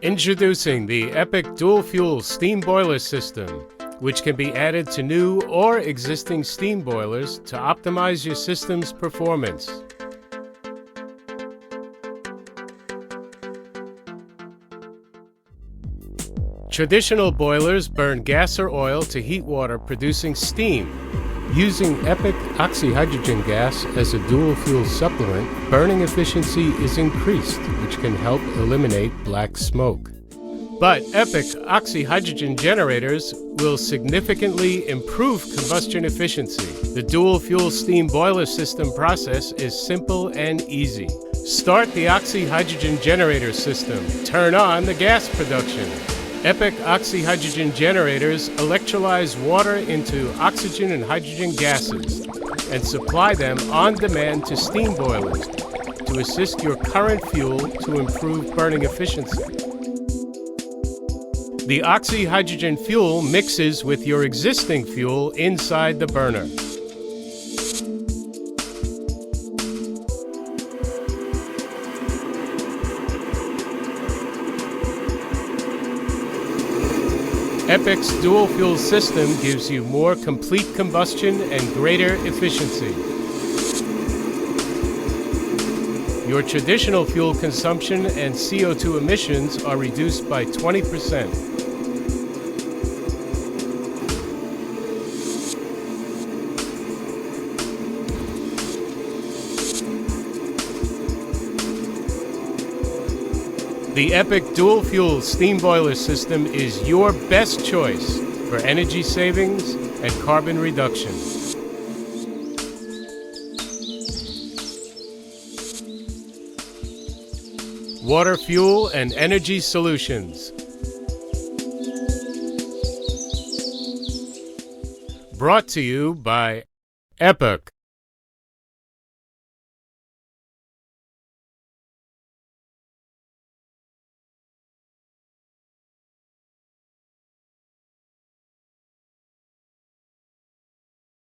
Introducing the EPIC Dual Fuel Steam Boiler System, which can be added to new or existing steam boilers to optimize your system's performance. Traditional boilers burn gas or oil to heat water producing steam. Using EPIC oxyhydrogen gas as a dual fuel supplement, burning efficiency is increased, which can help eliminate black smoke. But EPIC oxyhydrogen generators will significantly improve combustion efficiency. The dual fuel steam boiler system process is simple and easy. Start the oxyhydrogen generator system. Turn on the gas production. EPIC oxyhydrogen generators electrolyze water into oxygen and hydrogen gases and supply them on demand to steam boilers to assist your current fuel to improve burning efficiency. The oxyhydrogen fuel mixes with your existing fuel inside the burner. EPIC's dual fuel system gives you more complete combustion and greater efficiency. Your traditional fuel consumption and CO2 emissions are reduced by 20%. The EPIC Dual Fuel Steam Boiler System is your best choice for energy savings and carbon reduction. Water, fuel, and energy solutions. Brought to you by EPIC.